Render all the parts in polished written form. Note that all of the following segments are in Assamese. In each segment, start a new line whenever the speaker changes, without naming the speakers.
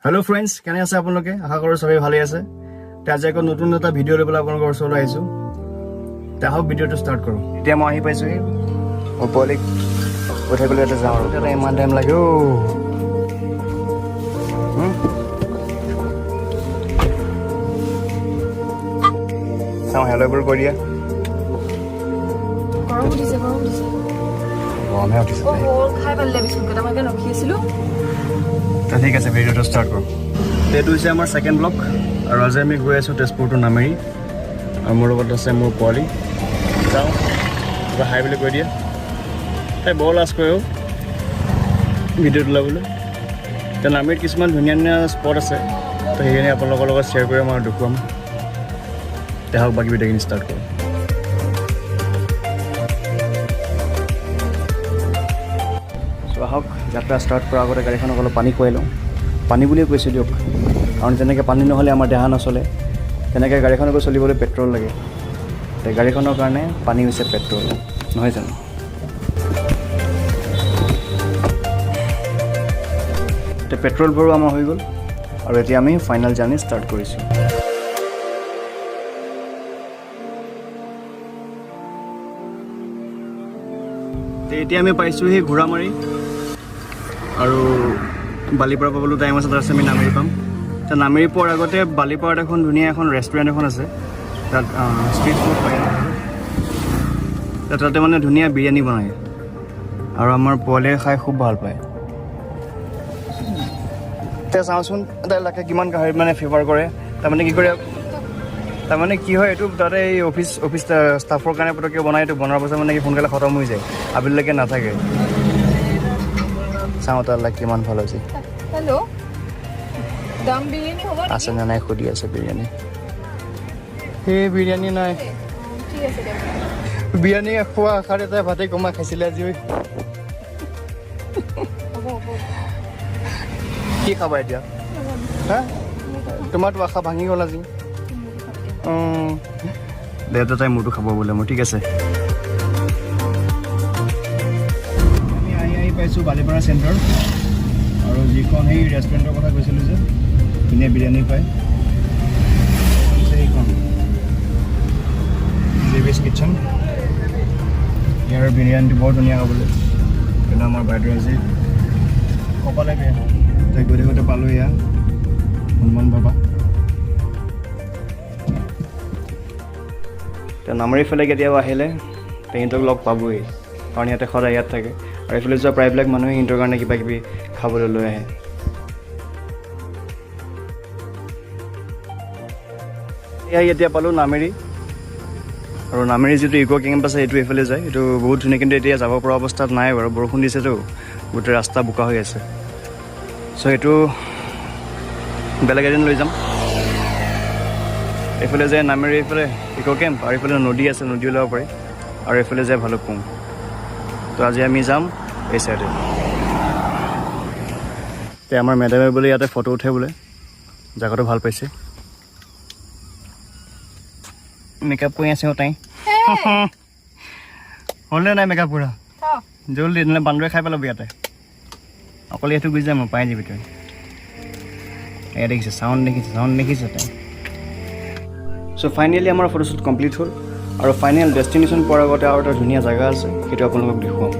हेलो फ्रेंड्स केने আছে আপোনালোকে আশা কৰো সবাই ভালে আছে তে আজি এক নতুন এটা ভিডিও লৈ আপোনালোকৰ ওচৰলৈ আহিছো তে হাও ভিডিওটো স্টাৰ্ট কৰো এতিয়া মই আহি পাইছো ও পলিক উঠাইবলৈ এটা যাওঁ আৰু এটা ইমান টাইম লাগে ও চাও হেল্ল বোৰ কৰি দিয়া
গৰম উঠিছে
গৰমে উঠিছে
ও খাই ভাল লাগে বিস্কুট কেইটা মই ৰখি আছিলো
তে ঠিক আছে ভিডিওটো স্টাৰ্ট কৰো এইটো হৈছে আমাৰ সেকেন্ড ব্লগ আৰু আজি আমি গৈ আছো তেজপুৰ টু নামেৰি আৰু মোৰ লগত আছে মোৰ পলি যাও বা হাই বুলি কৈ দিয়া তাই বৰ লাজ কৰে ভিডিঅ'টো ল'বলৈ তে নামেৰিত কিছুমান ধুনীয়া ধুনীয়া স্পট আছে তো সেইখিনি আপোনালোকৰ লগত শ্বেয়াৰ কৰিম আৰু দেখুৱাম তে হওক বাকী ভিডিঅ'খিনি ষ্টাৰ্ট কৰোঁ আহক যাত্ৰা ষ্টাৰ্ট কৰাৰ আগতে গাড়ীখনক অলপ পানী খুৱাই লওঁ পানী বুলিয়ে কৈছোঁ দিয়ক কাৰণ যেনেকৈ পানী নহ'লে আমাৰ দেহা নচলে তেনেকৈ গাড়ীখনকো চলিবলৈ পেট্ৰল লাগে তে গাড়ীখনৰ কাৰণে পানী হৈছে পেট্ৰল নহয় জানো তে পেট্ৰল ভৰোৱা আমাৰ হৈ গ'ল আৰু এতিয়া আমি ফাইনেল জাৰ্ণি ষ্টাৰ্ট কৰিছোঁ এতিয়া আমি পাইছোঁ সেই ঘোঁৰামাৰি আৰু বালিপাৰা পাবলৈ টাইম আছে তাৰপিছত আমি নামেৰি পাম তো নামেৰি পোৱাৰ আগতে বালিপাৰাত এখন ধুনীয়া এখন ৰেষ্টুৰেণ্ট এখন আছে তাত ষ্ট্ৰীট ফুড পায় তাতে মানে ধুনীয়া বিৰিয়ানী বনায় আৰু আমাৰ পোৱালীয়ে খাই খুব ভাল পায় এতিয়া চাওঁচোন তাইলাকে কিমান মানে ফেভাৰ কৰে তাৰমানে কি কৰে তাৰমানে কি হয় এইটো তাতে এই অফিচ ষ্টাফৰ কাৰণে পটককৈ বনাই এইটো বনোৱাৰ পাছত মানে কি সোনকালে খতম হৈ যায় আবেলিলৈকে নাথাকে চাওঁ তাৰ লাগ কিমান ভাল হৈছে
হেল্ল' দম বিৰিয়ানী হ'ব
আছে নে নাই সুধি আছে বিৰিয়ানী সেই বিৰিয়ানী নাই
ঠিক আছে দে
বিৰিয়ানী খোৱা আশাৰে তাই ভাতে কমা খাইছিলে আজি কি খাবা এতিয়া হা তোমাৰতো আশা ভাঙি গ'ল আজি দেউতা তাই মোৰটো খাব বোলে মোৰ ঠিক আছে আমি আহি পাইছোঁ বালিপাৰা চেণ্টাৰ আৰু যিখন সেই ৰেষ্টুৰেণ্টৰ কথা কৈছিলোঁ যে ধুনীয়া বিৰিয়ানী পায় সেইখন জেভিছ কিটচেন ইয়াৰ বিৰিয়ানীটো বৰ ধুনীয়া খাবলৈ কিন্তু আমাৰ বাইদেউ আজি কপালে বেয়া তাই গৈ থাকোঁতে পালোঁ এয়া হনুমান বাবা নামেৰি ফালে কেতিয়াবা আহিলে সিহঁতক লগ পাবই কাৰণ সিহঁতে সদায় ইয়াত থাকে আৰু এইফালে যোৱা প্ৰায়বিলাক মানুহে সিহঁতৰ কাৰণে কিবা কিবি খাবলৈ লৈ আহে এয়া এতিয়া পালোঁ নামেৰি আৰু নামেৰি যিটো ইক' কেম্প আছে সেইটো এইফালে যায় এইটো বহুত ধুনীয়া কিন্তু এতিয়া যাব পৰা অৱস্থাত নাই বাৰু বৰষুণ দিছেতো গোটেই ৰাস্তা বোকা হৈ আছে চ' এইটো বেলেগ এদিন লৈ যাম এইফালে যায় নামেৰি এইফালে ইক' কেম্প আৰু এইফালে নদী আছে নদী ওলাব পাৰি আৰু এইফালে যায় ভালুকপুং তো আজি আমি যাম এই চাইডে তে আমাৰ মেডামে বোলে ইয়াতে ফটো উঠে বোলে জেগাটো ভাল পাইছে মেকআপ কৰি আছে তাই হ'লনে নাই মেকআপ কৰা জলদি নহ'লে বান্দৰে খাই পেলাব ইয়াতে অকলে এইটো গুচি যাম মই পাই যাবি তই এয়া দেখিছে চাউণ্ড দেখিছে তাই চ' ফাইনেলি আমাৰ ফটোশ্বুট কমপ্লিট হ'ল আৰু ফাইনেল ডেষ্টিনেশ্যন পোৱাৰ আগতে আৰু এটা ধুনীয়া জেগা আছে সেইটো আপোনালোকক দেখুৱাম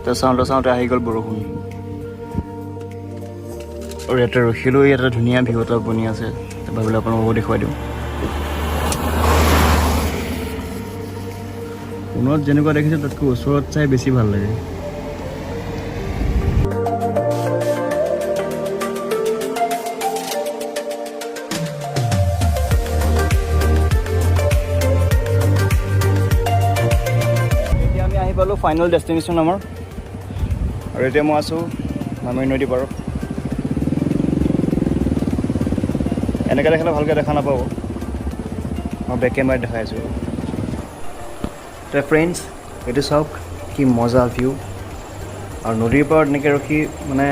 তো চাওঁতে আহি গ'ল বৰষুণ আৰু ইয়াতে ৰখিলোঁ ইয়াতে ধুনীয়া ভিউ এটা বনি আছে ভাবিলে আপোনালোকক দেখুৱাই দিওঁ ফোনত যেনেকুৱা দেখিছোঁ তাতকৈ ওচৰত চাই বেছি ভাল লাগে ফাইনেল ডেষ্টিনেশ্যন আমাৰ আৰু এতিয়া মই আছোঁ নামেৰি নদী পাৰত এনেকৈ দেখিলে ভালকৈ দেখা নাপাব মই বেক কেমেৰাত দেখাই আছোঁ তে ফ্ৰেণ্ডছ এইটো চাওক কি মজা ভিউ আৰু নদীৰ পাৰত এনেকৈ ৰখি মানে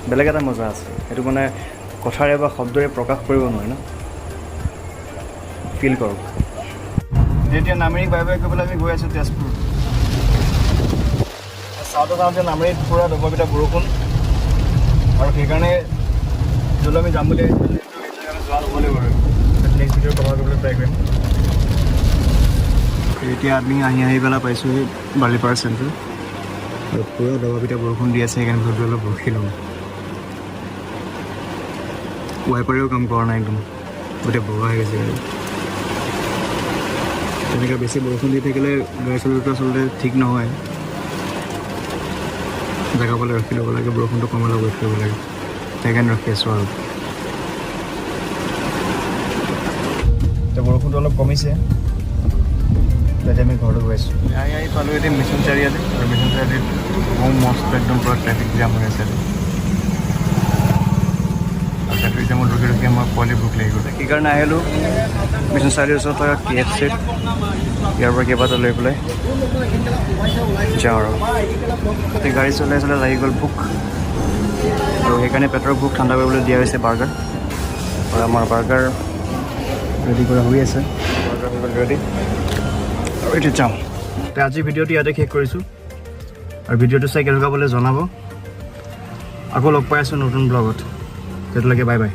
বেলেগ এটা মজা আছে সেইটো মানে কথাৰে বা শব্দৰে প্ৰকাশ কৰিব নোৱাৰে ন ফিল কৰক এতিয়া নামেৰি বাই বাই কৰিবলৈ আমি গৈ আছোঁ তেজপুৰ চাওঁতে নামেৰিত পূৰা দবাপিটা বৰষুণ আৰু সেইকাৰণে য'লৈ আমি যাম বুলি যোৱা নহ'লে বাৰু নেক্সট ভিডিঅ' কভাৰ কৰিবলৈ ট্ৰাই কৰিম। এতিয়া আমি আহি পেলাই পাইছোঁ বালিপাৰা চেণ্টাৰ আৰু পূৰা দবাপিটা বৰষুণ দি আছে, সেইকাৰণে ভিডিঅ'টো অলপ ৰখি লওঁ। ৱাইপাৰেও কাম কৰা নাই, একদম গোটেই বগা হৈ গৈছে গাড়ী। তেনেকৈ বেছি বৰষুণ দি থাকিলে গাড়ী চলোৱাটো আচলতে ঠিক নহয়। জেগা পালে ৰখি ল'ব লাগে, বৰষুণটো কমালে ৱেইট কৰিব লাগে, সেইকাৰণে ৰখি আছোঁ আৰু। এতিয়া বৰষুণটো অলপ কমিছে, তেতিয়া আমি ঘৰলৈ গৈ আছোঁ। আহি পালোঁ এতিয়া মিছন চাৰিআলি, আৰু মিছন চাৰিআলিত বহুত মস্ত একদম পূৰা ট্ৰেফিক জাম হৈ আছে। আৰু ট্ৰেফিক জামত ৰখি ৰখি আমাৰ পোৱালি ভোক লাগি গ'ল। সেইকাৰণে আহিলোঁ মিছন চাৰিআলিৰ ওচৰত থকা KFCত, ইয়াৰ পৰা কিবা এটা লৈ পেলাই যাওঁ আৰু। এতিয়া গাড়ী চলাই চলাই লাগি গ'ল ভোক, আৰু সেইকাৰণে পেটৰ ভোক ঠাণ্ডা কৰিবলৈ দিয়া হৈছে বাৰ্গাৰ। আৰু আমাৰ বাৰ্গাৰ ৰেডি কৰা হৈ আছে, বাৰ্গাৰ হৈ গ'ল ৰেডি, আৰু এতিয়া যাওঁ। এতিয়া আজি ভিডিঅ'টো ইয়াতে শেষ কৰিছোঁ, আৰু ভিডিঅ'টো চাই কেনেকুৱা পালে জনাব। আকৌ লগ পাই আছোঁ নতুন ব্লগত, তেতিয়ালৈকে বাই বাই।